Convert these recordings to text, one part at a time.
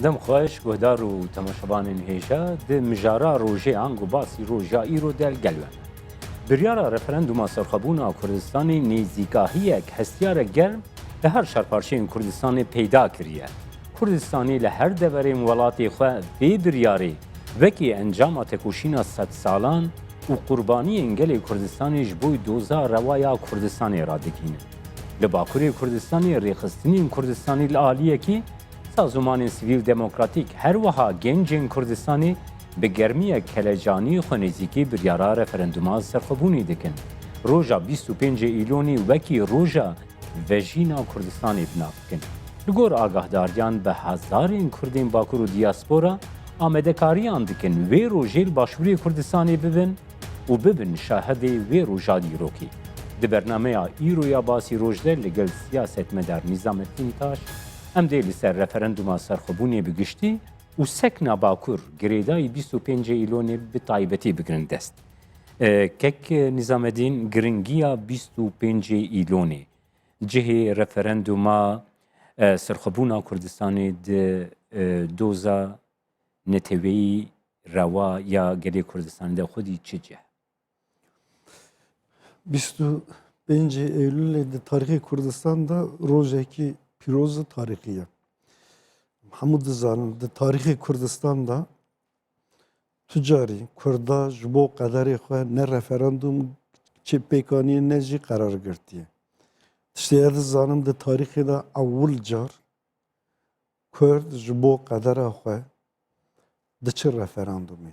دم خواهش گهدار و تماشاوان هیجا ده مجارا روژه آنگو باسی روژا ایرو دل گلوه. بریارا رفرندوما سرخبونا کردستانی نیزیگاهی یک هستیار گرم به هر شرپارچه کردستان پیدا کریه. کردستانی لهر دوره مولاتی خواه بی بریاری وکی انجام تکوشینا 100 سالان و قربانی انگل کردستانی جبوی دوزا روایا کردستانی را دکینه. لباکوری کردستانی ریخستنین کردستانی العالیه کی سازمان سیویل دموکراتیک هر وها گنجین کردستانی به گرمی کلجانی خونیزیکی بریارا رفرندوما سرخبونی دکن. روژا 25 ایلونی وکی روژا وژینا کردستانی بنافکن. لگور آگاهداریان به هزارین کردین باکور و دیاسپورا آمده کاریان دکن وی روژیل باشوری کردستانی ببن و ببن شاهد وی روژا دیروکی. د برنامه ایرویا باسی روژده لگل سیاست مدار نظام تینتاش ام دیلی سر رفرندوما سرخبونی بگشتی و سکنا باکور گریدای 25 ایلونی به طایبتی بگرن دست. کک نظام دین گرنگیا 25 ایلونی جه رفرندوما سرخبونا کردستانی د دوزا نتوی روا یا گلی کردستانی ده خودی چه جه؟ 25 Eylül'de tarihi Kürdistan'da rojeki piroz tarihiye. Hamud zanında tarihi Kürdistan'da tücari Kürda jbo kadari xwe ne referandum çi pekani ne jî karar girtiye. İşte ez zanim de tarihi de awul car Kurd jbo kadara xwe diçi referandumê.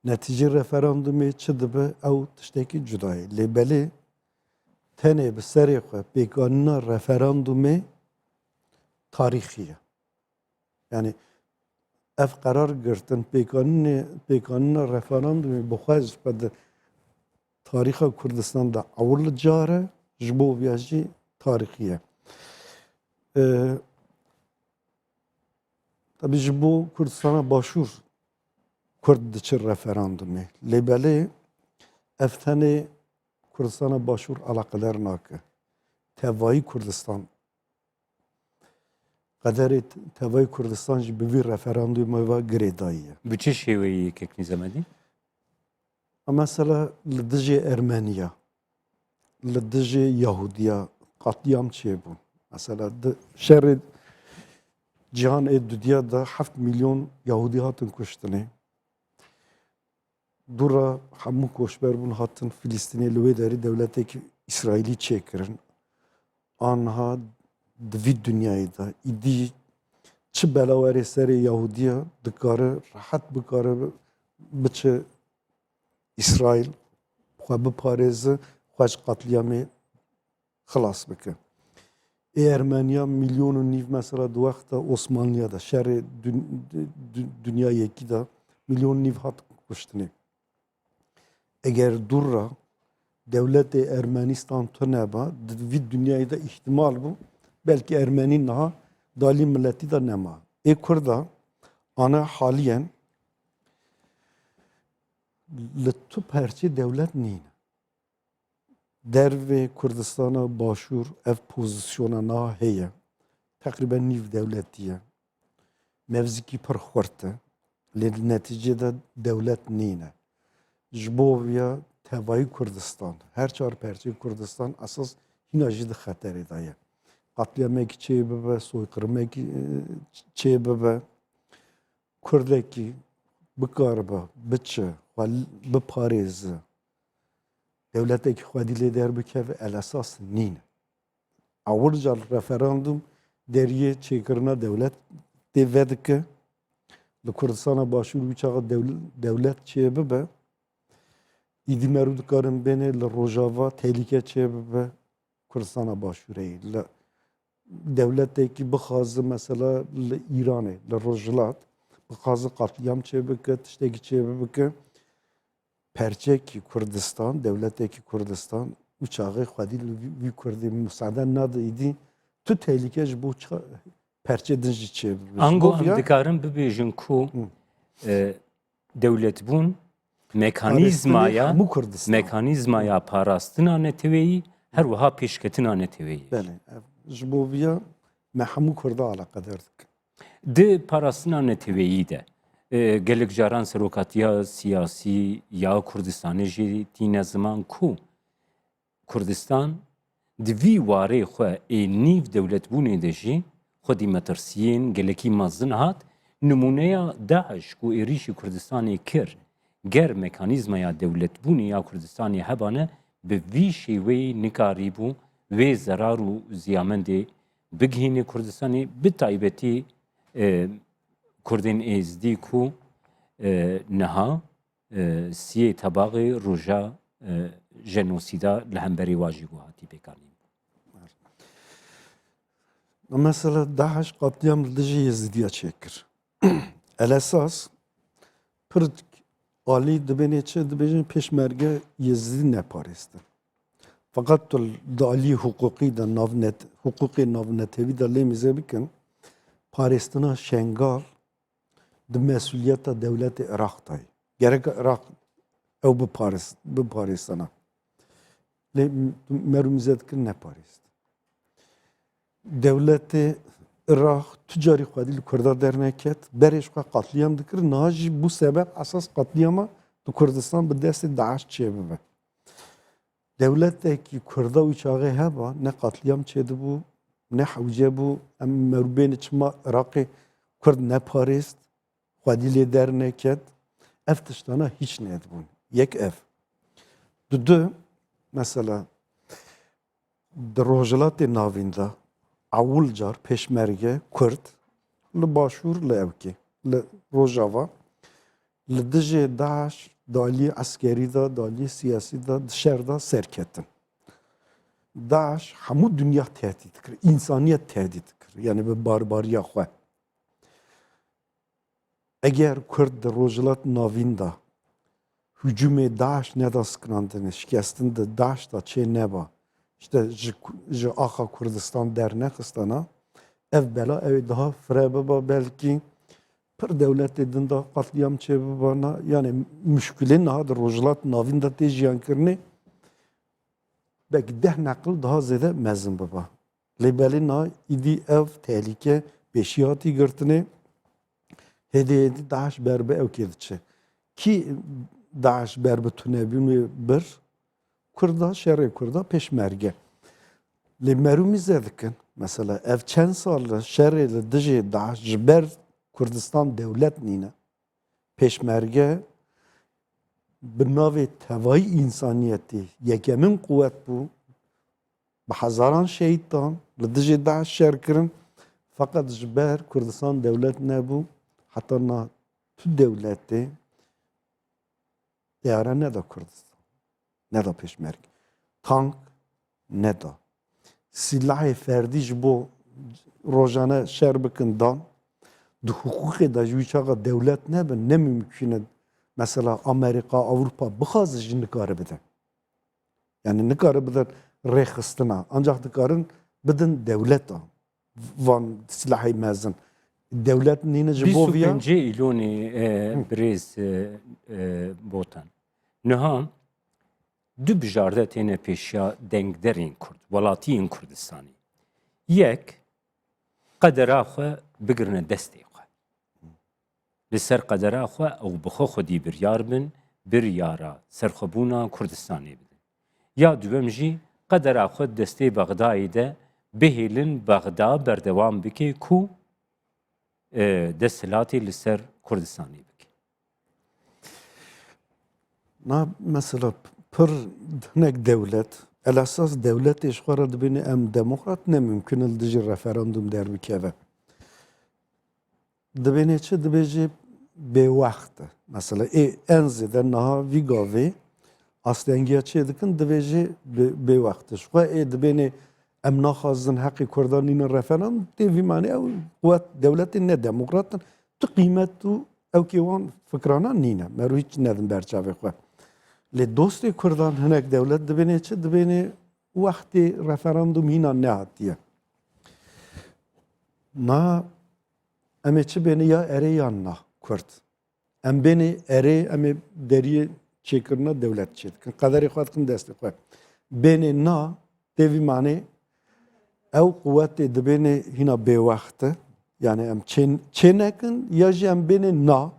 Netice referandumê çi dibe ew tiştekî cuda ye. Lê belê tenê bi serê xwe pêkanîna referandumê tarîxî ye. Yani ev karar girtin pêkanîna referandumê bi xwe ji be tarixa Kurdistan'da awil car e ji bo vêya jî tarîxî ye. Tabii ji bo Kurdistan'a başûr Kurd diçi referandumê. Lê belê ev tenê Kurdistan'a başûr alaqedar nake. Tevayî Kurdistan Kaderê tevayî Kurdistan jî bi vî referandumê ve girê dayiye. Bu çi şêweyî kek nizam edin? Mesela li dijî Ermeniya, li dijî Yahudiya qatliam çêbûn. Mesela di şerê cihanê dunya da 7 milyon Yahudî hatin kuştinê. Dura hemû koçberbûn hatin Filîstînê li wê derê dewletekî İsraîlî çêkirin. Anha di vî dünyayê de îdî çi belawerê serê Yahudiya dikare rahat bikare biçe İsraîl xwe biparêze xwe ji qatliamê xilas bike. Ermeniya milyon û nîv mesela di wexta Osmanliya da şerê dünyayekî de milyon nîv hat kuştinê. Eğer dura devlet-i Ermenistan töneba di dünyayı da ihtimal bu belki Ermeni naha dali milleti da nema. Kurda ana haliyen li tu perçe devlet nîne. Derve Kurdistan'a başvur ev pozisyona na heye. Takriben nîv devletiye. Mevziki pir xurte. Lê neticede devlet nîne. Ji bo vêya tevayî Kurdistan, her çar perçê Kurdistan esas hîna jî di xeterê de ye. Qatliamekî çê bibe, soykırımekî çê bibe, Kurdekî bikaribe, biçe, biparêze, devletekî xwedî lê derbikeve el esas nîne. Awil car referandum deriyê çêkirina devlet tê vedike, li Kurdistan'a başûr wî çaxa devlet çê bibe, İdî merû dikarin bêne li Rojava tehlike çêbibe Kurdistan'a başûreyê. Li devletekî bixwaze mesela li İranê, li Rojhilat bixwaze qatliam çêbike, tiştekî çêbike perçekî Kurdistan, devletekî Kurdistan û çaxê xwedî li vî Kurdî müsaade nade îdî tu tehlike ji bo perçe din jî çêbibe. Ango em dikarin bibêjin ku devlet bûn mekanîzmaya parastina neteweyî her wiha pêşketina neteweyî. Belê. Ji bo vêya me hemû Kurda alaqedar dikin. Di parastina neteweyî de gelek caran serokatiya siyasî ya Kurdistanê jî tîne ziman ku Kurdistan di vî warê xwe ê nîv dewletbûnê de jî xwedî metirsiyên gelekî mezin hat numuneya Daeş ku êrişî Kurdistanê kir ger mekanîzmaya dewletbûnê ya Kurdistanê hebane bi vî şêweyê nikarîbû vê zerar û ziyamendê bigihîne Kurdistanê bi taybetî Kurdên êzdî ku niha siyê tebaxê roja jenosîda li hemberî wa jî hatî pêkanîn. Mesela Daesh katliam li dijî Yezîdiya çêkir. El esas pir alî dibêne çi dibêjin pêşmerge Yezîdî neparêstin. Fakat tu di alî hukukî de hukukê navnetewî de lê mîze bikin parêstina şengal di mesuliyeta dewletê Iraq dayê. Gerek Iraq ew biparêstina. Lê meru mîze dikin neparêstin. Devletê Iraq tu carî xwedî li Kurda derneket, berê ji xwe qatliyam dikir, niha jî bû sebeb esas qatliyama di Kurdistan bi destê Daeş çêbibe. Devletekî Kurda û çaxê heba ne qatliyam çêdibû, ne hewce bû, em merûbêne çima Iraqê Kurd neparêst, xwedî lê derneket. Ev tiştana hiç nedibûn. Yek ev. Du, mesela di Rojhilatê navîn de awil car pêşmerge Kurd li Başûr li Ewkê, li Rojava li dijî Daeş di aliyê eskerî de, di aliyê siyasî de, di şer de serketin. Daeş hemû dünya tehdit dikir, însaniyet tehdit dikir. Yani bi barbariya xwe. Eger Kurd di Rojhilat navîn de hücumê Daeş neda skirantinê, şikestin di Daeş da çê neba, İşte ji axa Kurdistan dernexistana ev bela ev daha firebe belki pir devletê din de qatliyam çêbibana yani müşkilê niha di Rojhilat navîn de tê jiyankirinê belki 10 neqil daha zêde mezin bibe. Lê belê niha îdî ev tehlike pêşî hatî girtinê hêdî Daeş ber bi Ewkê diçe. Kî Daeş ber bi tunebûnê bir Kurda, şerê Kurda pêşmerge. Lê merû mîze dikin. Mesela ev çend sal şerê li dijî Daeş ji ber Kurdistan dewlet nîne. Pêşmerge bi navê tevayî însaniyetê yekemin quwet bû. Bi hezaran şehîd dan li dijî Daeş şer kirin. Fakat ji ber Kurdistan dewlet nebû. Heta na tu dewletê diyara neda Kurdistan. Neda pêşmerge. Tank neda. Silahê ferdî ji bo rojane şer bikin dan. Di hukukê de ji wî çaxa dewlet nebin, ne mümkün e mesela Amerika, Avrupa bixwaze jî nikare bidin. Yani nikare bidin rêxistina. Ancak dikarin bidin dewleta van silahê mezin. Devlet nîne ji bo vîya 25 îlonê birêz botan. Niha du bijarde têne pêşiya dengderên Kurd, welatiyên Kurdistanê. Yek, qedera xwe bigirine destê xwe. Li ser qedera xwe ew bi xwe xwedî biryar bin, biryara serxwebûna Kurdistanê bidin. Ya duwem jî qedera xwe destê Bexdayê de bihêlin Bexda berdewam bike ku desthilatê li ser Kurdistanê bike. na mesela pir hinek devlet el esas devletê ji xwe re dibîne em demokrat ne mümkün li dijî referandum derbikeve. Dibêne çi dibêjê bêwext e. Mesela en zêde niha vî gavê astengiya çê dikin dibêjê bêwext e. Ji xwe dibêne em naxwazin heqê Kurdan nîne referandum tê vî manê ew quwet devletên ne demokratin tu qîmet û ewkê wan fikrana nîne. Meru hiç nedin berçavê xwe. Lê dostê Kurdan hinek devlet dibêne çi dibêne wextê referandum hîna nehatiye. Na em ê çi bêne ya erê ya na Kurd. Em bêne erê em ê deriyê çêkirina devlet çê dikin. Qederê xwe dikin destê xwe. Bêne na tê vî manê ew quwetê dibêne hîna bêwext e Yani em çenekin ya jî em bêne na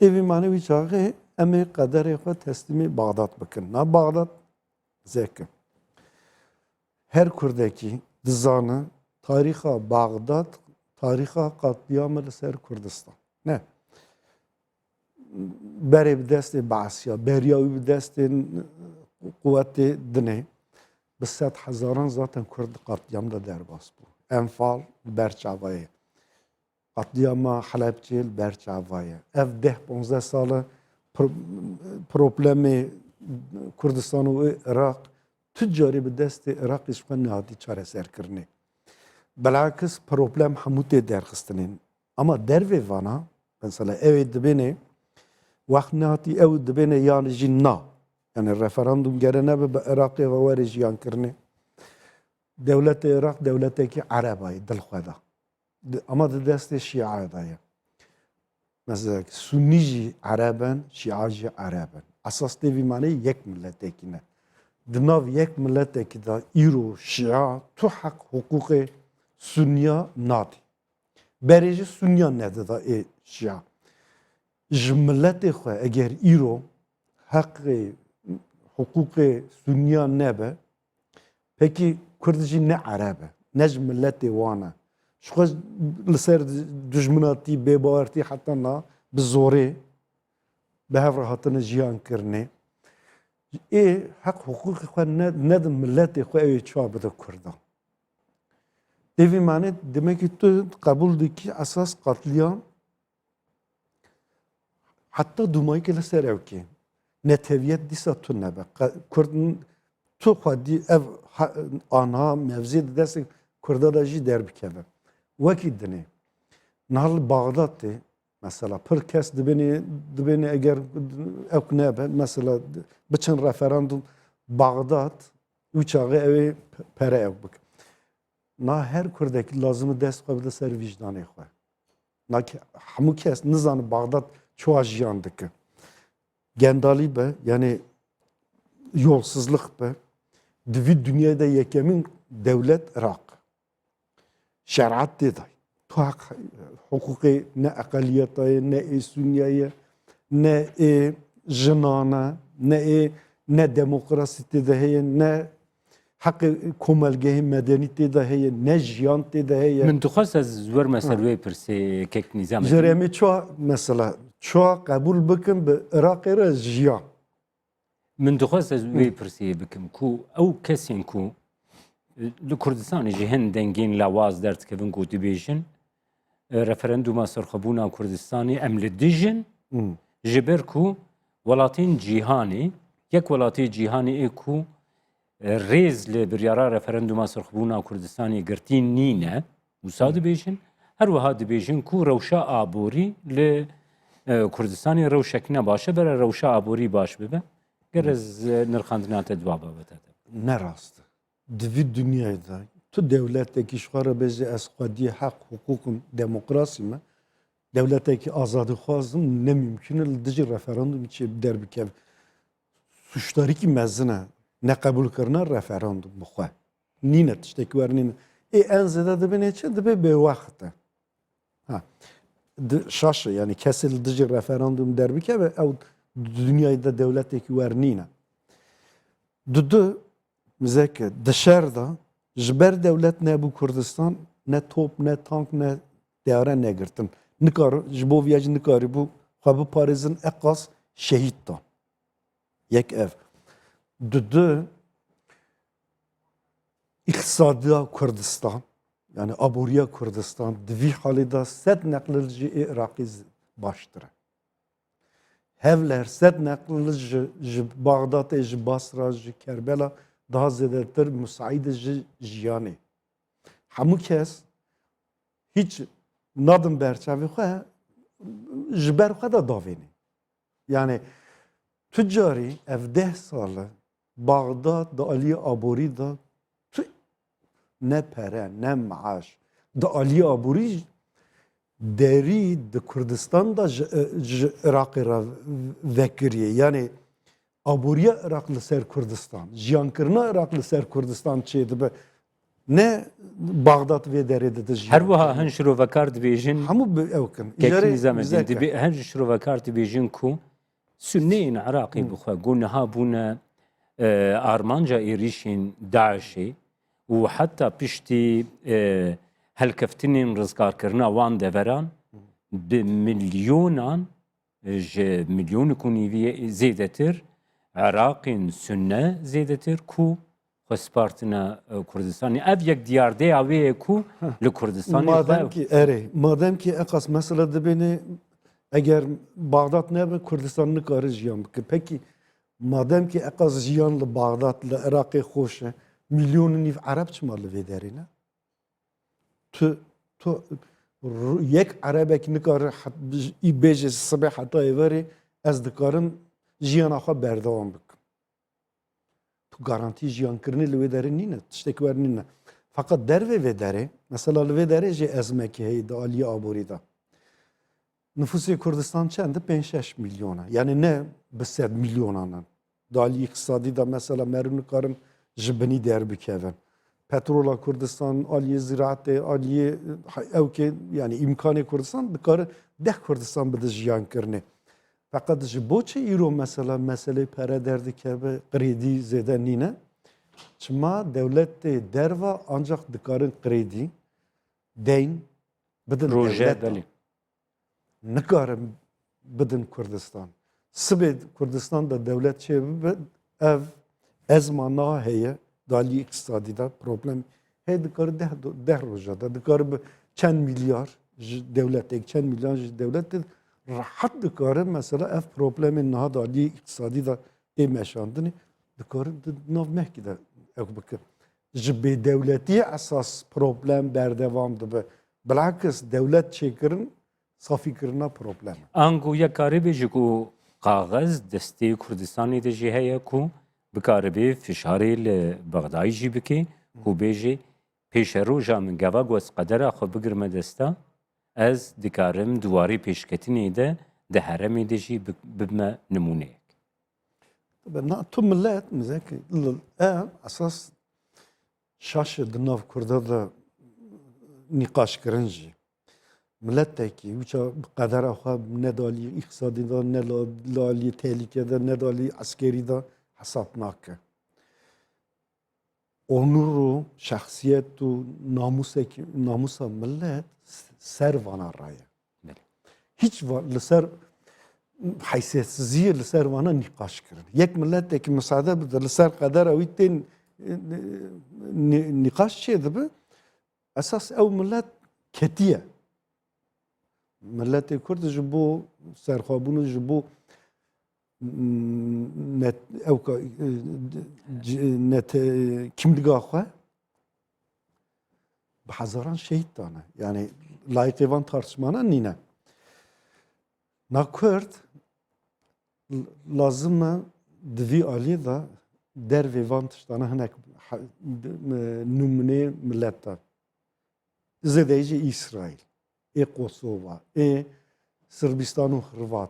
evî mane wî çaxê em ê qederê xwe teslimê Bağdat bikin. Na Bağdat zekin. Her Kurdekî dizane tarîxa Bağdat tarîxa qatliamê li ser Kurdistan. Ne? Berê bi destê Baesiya, beriya wî bi destên quwetê dinê bi sed hezaran zaten Kurd qatliam da derbas bû. Enfal berçavayê. Qatliama Helepçê li berçavayê. Ev 10-15 sal problemê Kurdistan û Iraq tu carî bi destê Iraqê ji xwe nehatiye çareserkirinê. Bilakis problem hemû tê derxistinên. Ama dervê vana mesela evê dibêne wext nehatiye ew dibêne yan jî na. Yani referandum gere nebe bi Iraqê ve werê jiyankirinê. Devletê Iraq devletekî Erebayê dilxweda. Ama di destê Şiaya da ye. Mesela Sunni jî Ereben, Şia jî Ereben. Esas tevî manê yek milletekî ne. Di nav yek milletekî da îro Şia tu hek hukukê Sunniya nadî. Berê jî Sunniya nedida ê Şia. Ji milletê xwe eger îro heqê hukukê Sunniya nebe pekî Kurd jî ne Ereb e, ne ji milletê wan e. Ji xwe li ser dijminatî, bêbawertî heta na bi zorê bi hev re hatine jiyankirinê. Ê heq hukukê xwe nedin milletê xwe ew ê çawa bide Kurdan. Devî manê demekî tu qebûl dikî esas qatliam heta dumayekê li ser ew kê. Netewiyet dîsa tu nebe. Kurdin tu xwedî ev anha mevzê di destê Kurda da jî derbikeve. Wekî dinê. Niha li Bağdatê mesela pir kes dibêne eger ew nebe mesela biçin referandum Bağdat wî çaxê ew ê pere ew bikin. Na her Kurdekî lazim e dest xwe bide ser vicdanê xwe. Na hemû kes nizane Bağdat çawa jiyan dike. Gendalî be yani yolsuzluk be. Divî dünyayê de yekemîn devlet Iraq. Şeriat tê day. Tu hek hukukê ne eqeliyeta ye, ne ê Sunniya ye, ne ê jinan e, ne demokrasî tê de heye, ne heqê komelgehê medenî tê de heye, ne jiyan tê de heye. Min dixwast ez werme ser wê pirsê kek nîzamê. Ji remê çawa mesela çawa qebûl bikin bi Iraqê re jiyan. Min dixwast ez wê pirsiyê bikim ku ew kesên ku li Kurdistanê jî hin dengên lawaz derdikevin ku dibêjin referenduma serxwebûna Kurdistanê em li dijin ji ber ku welatên cîhanê yek welatê cîhanê ê ku rêz li biryara referenduma serxwebûna Kurdistanê girtî nîne wisa dibêjin her wiha dibêjin ku rewşa aborî li Kurdistanê rewşek ne baş e bere rewşa aborî baş bibe. Gerez nirxandina te dua babete. Ne rast. Divî dünyayê da tu devletekî ji xwe re bêje ez xwediyê heq hukukun demokrasî me devletekî azadîxwazim ne mümkün e li dijî referandum çê derbikeve. Suçdarîkî mezin e ne qebûlkirina referandum bi xwe. Nîne tiştekî wernîne. Ê en zêde dibêne çi dibe bêwext e. Şaş e yani kesê li dijî referandum derbikeve ew dünyayê de devletekî wernîne. Du mizeke di şer da ji ber dewlet nebû Kurdistan ne top ne tank ne teyare negirtin. Nikar ji bo viya jî nikarîbû xwe biparêzin eqas şehîd dan. Yek ev. Du îqtisadiya Kurdistan yani aboriya Kurdistan di vî halê da sed neqlil jî ê Iraqî baştir e. Hevler sed neqlil ji Bağdatê ji Basra ji Kerbela daha zêdetir müsaîd ji jiyanê. Hemû kes hiç nadin berçavê xwe ji ber xwe da davêne. Yani tu carî ev 10 sal e Bağdat di aliyê aborî da tu ne pere ne maaş di aliyê aborî derî di Kurdistan da ji Iraqê re vekiriye. Yani aboriya Iraq li ser Kurdistan, jiyankirina Iraq li ser Kurdistan çê dibe Ne Bağdat ve derede de هر وها هن شروفکار دبیجن Hamu evkin. که نظام الدين دبي هن شروفکار دبیجن کو سنين عراقي بخوا قلنا ها بونا آرمانجا إيريشين داعشي وحتى بشتي هالكفتنين رزقار كرنا وان دفران بمليونان مليون كوني زيدتر عراقين سنة زيدتر كو خسپارتنا کردستانی اف یک دیارده اوی کو لکردستانی madem ki ekas mesela de beni eğer Bağdat ne be Kurdistan'ı karı jiyan bike. Peki madem ki ekas jiyanlı Bağdatlı Irak'ı hoş milyonu nif Arap çımalı ve derine. Tu yek Arabek ne karı İbece sabah hatta everi az dikarın jiyan akha berdavam bik. Tu garanti jiyan kırını lüve derin nine. Tiştek ver nine. Fakat derve ve dere, mesela lüve dere je ezmeki heydi Ali Aburi'da. Nüfusu Kürdistan çendi 5-6 milyona. Yani ne? 100 milyona. Dali iktisadi da mesela merunu karın jibini derbikeven. Petrola Kürdistan, Ali ziraate, Ali evke yani imkanı Kürdistan dikarı deh Kürdistan bide jiyan kırını. Fakat jiboçe iro mesela mesele pere derdi kebe kredi zeden nine. Çima devlette derva ancak dikarın kredi, deyn, bidin devlet. Ne karın bidin Kürdistan. Sıbed Kürdistan'da devlet çevi ev ezmana heye dali iktisadida problem. Hey dikarı deh rojada dikarı çen milyar devlet çen milyar devlet rahat dikarı mesela ev problemin naha dali iktisadida meşandını dikarı nav mehkide ekbeke. Jibe devleti asas problem berdevamdı be. Bilakis devlet çekirin safikirina problem. Angu ya karibi jiku kağız desteği Kürdistan'ı da jihaya ku bikaribi fişari le Bağdayı jibiki ku beji peşeroja min gavagos qadera xo bigirme desta ez dikarim duvarı peşketini de heremi de jî bibme numuneyek. Tu millet mizeki asas şaşı dınav kurda da nikaş kırıncı. Milletteki uça kadar akha ne dali iktisadi da ne dali tehlikede ne dali askeri da hesap nakke. Onuru, şahsiyetu, namusa millet servana raya. Hiç var ser haysiyetsizliği لسر وانا نقاش کردن یک ملت که مساعده بده لسر قدر او تین نقاش چه ده به اساس او ملت کتیه ملت کرد جبو سرخابون جبو net او net kimliği خو به هزاران شهید دانه yani layıkıvan tartışmana nine Nakurt lazım dvi ali da derve vantıştana hanek numune milletta. Zedeci İsrail, Kosova, Sırbistan u Hırvat,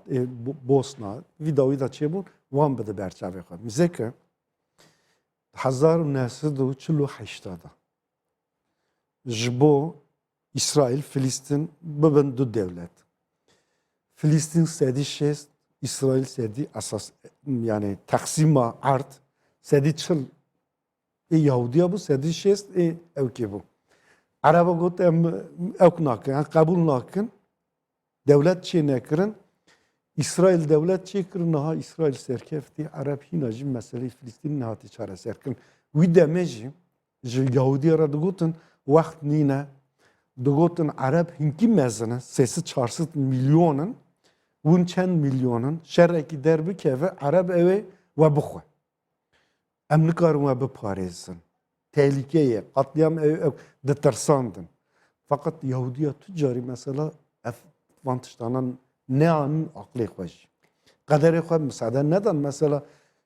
Bosna, vidavî da çebûn wan bide berçavê xwe. Mizeke 1948 da ji bo İsrail, Filistin bibin du devlet. Filistin sedi şest, İsrail sedi asas yani taksima art sedi çıl. Yahudiya bu sedi şest evki bu. Araba got evk nakin, kabul nakin. Devlet çi nekirin. İsrail devlet çi kirin naha İsrail serkefti. Arab hinacı meseleyi Filistin nahati çare serkin. Wî demeci Yahudiya ra digotin vaxt nîne digotin Arab hinki mezine sesi 400 milyonun ون چند میلیونن شرکی در بکیه عرب اوه و بخواه ام نکارم و بپارێزن tehlikeye katliam de tersandın fakat Yahudiya tüccarı mesela vantıştanan ne anın aklı koş kaderi koş mesela neden mesela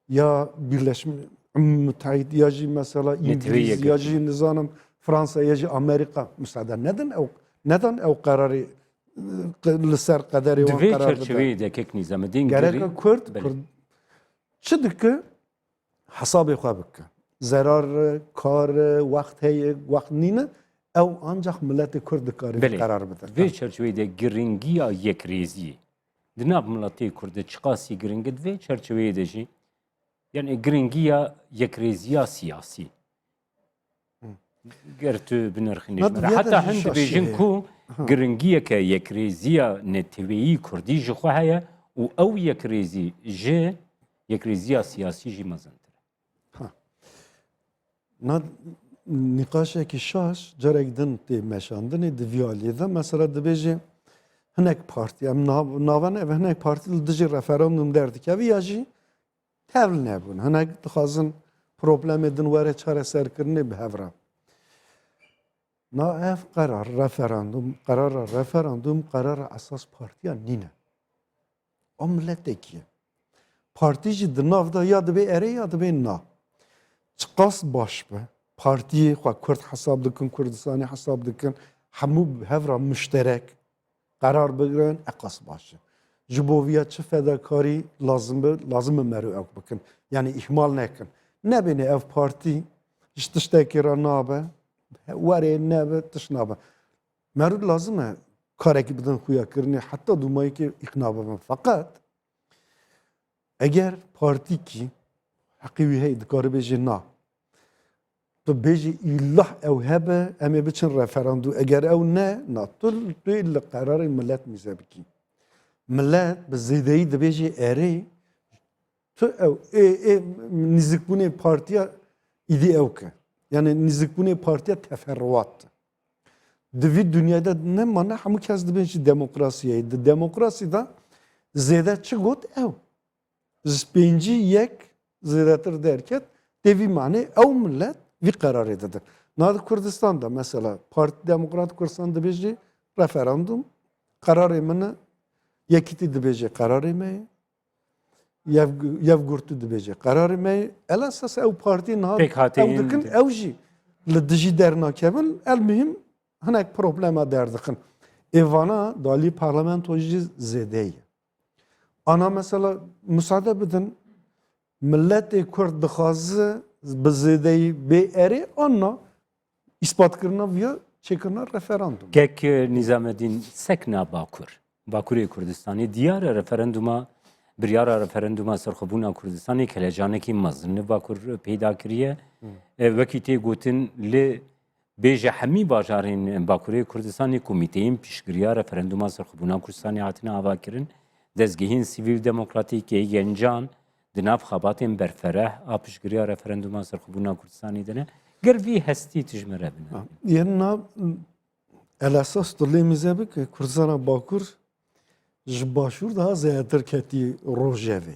ya Birleşmiş Müttehit ya mesela İngiliz ya nizanım Fransa ya Amerika mesela neden o kararı لسر قدری و دوی قرار چرچوی دکک نیزم دین گری کرد چه دکه حساب خواه بکه zarar, kar, vakt heye, vakt nine ev ancak millet Kurd dikari karar beder. Vê çerçeveyê giringiya yekrêziyê di nav miletê Kurdê çiqasî giring e divê çerçeveyê de jî yani giringiya yekrêziya siyasî ger tu binirxînî Nad ji me re. vêya Heta de jî hin şaşî dibêjin heye. ku giringiyeke yekrêziya neteweyî Kurdî ji xwe heye û ew yekrêzî ji yekrêziya siyasî jî mezintir. Nad nikaşeki şaş cerek din tê meşandinê di vî aliyê de mesela dibêje hinek partî em navan ev hinek partî li dijî referandum derdikevî ya jî tevl nebûn. Hinek dixwazin problemê din were çareserkirinê bi hev re. Na ev karara referandum esas partiya nîne. O milletekî ye. Partî jî di nav da ya dibe erê ya dibe na. Çiqas baş be. Partiyê xwe Kurd hesab dikin, Kurdistanê hesab dikin, hemû hev re müşterek karar bigirin, eqas baş e. Ji bo vîya çi fedakarî lazim e merû ew bikin. Yani ihmal nekin. Nebêne ev partî ji tiştekê re nabe, werê nebe, tiş nabe. Merû lazim e karekî bidin xuyakirinê, heta dûmayekê îqna bibin. Fakat eger partîkî heqî wî heye dikare bêje na. Tu bêjî îllah ew hebe, em ê biçin referandû. Eger ew ne, na tu li qerarê millet mîze bikî. Millet bi zêdeyî dibêje erê, tu ew nîzikbûnê partiya îdî ew ke. Yani nîzikbûnê partiya teferruat. Di vî dunyada ne mane hemû kes dibên jî demokrasiyayê. Di demokrasî de zêde çi got ew. Ji pêncî yek zêdetir derket, tevî manê ew millet vî qerarê didin. Nadi Kurdistan'da mesela Parti Demokrat Kurdistan dibêje referandum qerarê min e yekîtî dibêje qerarê me ye yevgurtû dibêje qerarê me ye el esas ew partî niha Pek hatê ew dikin ew jî li dijî dernakevin el mühim hinek problema derdikin. Êvana dalî parlamento jî zêde ye. Ana mesela müsaade bidin milletê Kurd dixwaze bi zêdeyî bê erê anna îspatkirina vîya çêkirina referandum. Kek Nizamettin sekna Bakur. Bakurê Kurdistanê diyara referanduma biryara referanduma serxwebûna Kurdistanê kelecanekî mezin li Bakur peyda kiriye. Wekî tê gotin li bêje hemî bajarên Bakurê Kurdistanê komîteyên piştgiriya referanduma serxwebûna Kurdistanê hatine avakirin. Dezgehên sivîl demokratîk gencan di nav xebatên berfereh a piştgiriya referanduma serxwebûna Kurdistanê de ne. Ger vî hestî tijmere bine. Yên el esas tu lê mîze bike Kurdistana Bakur ji başûr daha zêdetir ketî rojevê.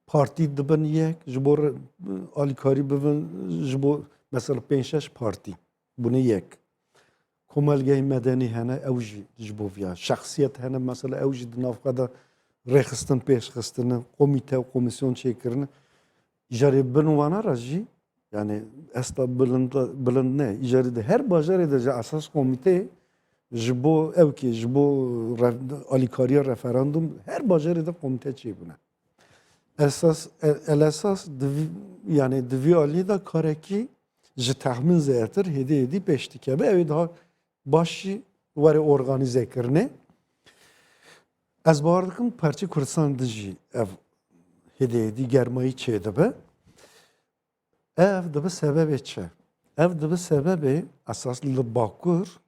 Partî dibin yek ji bo alîkarî bibin ji bo mesela 5-6 partî bûne yek. Komelgehê medenî hene ew jî ji bo vîya şexsiyet hene mesela ew jî di nav xwe de rêxistin pêşxistinin komîte û komîsyon çêkirine îjarê bin wana re jî yani esta bilind ne îjarê de her bajarê de ji esas komîteyê ji bo evkê ji bo alîkariya referandum her bajarê de komîte çêbûne. El esas yani di vî aliyê de karekî ji tehmin zêdetir hêdî pêş dikeve ew ê daha baş jî were organizekirine. Ez bawer dikim Parçê Kurdistan de jî ev hêdî germayî çêdibe. Ev dibe sebebê çi? Ev dibe sebebê esas li Bakur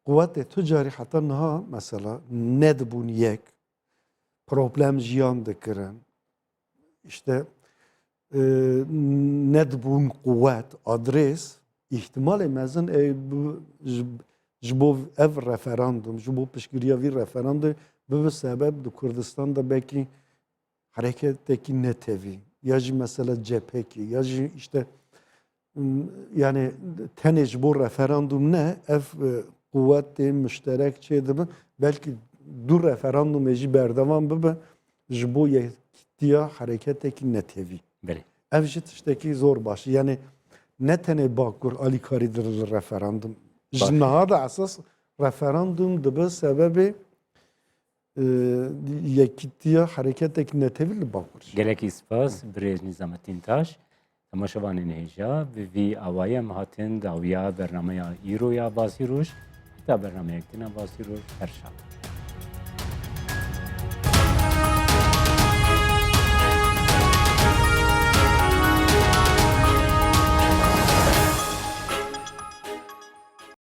quvvetê tu carî heta niha mesela nedibûn yek problem jiyan dikirin. İşte nedibûn quvvet, adres ihtimalê mezin ji bo ev referandum, ji bo piştgiriya vî referandum bibe sebeb di Kurdistan'da belki hareketekî netevî ya jî mesela cephekî ya jî işte yani tenê ji bo referandum ne ev quvvetê müşterek çêdibin belki du referandumê jî berdevam bibe ji bo yekîtiya hareketekî netevî. Ev jî tiştekî zor baş. Yani ne tenê Bakur alîkarîdir li referandum. Ji niha de esas referandum dibe sebebê yekîtiya hereketek netevî li bakur. gelekî spas birêz Nizamettin Taş temaşevanên hêja bi vî awayê em hatin dawiya bernameya îroya Basî Roj heta bernameyek tîna Basî Roj her şab.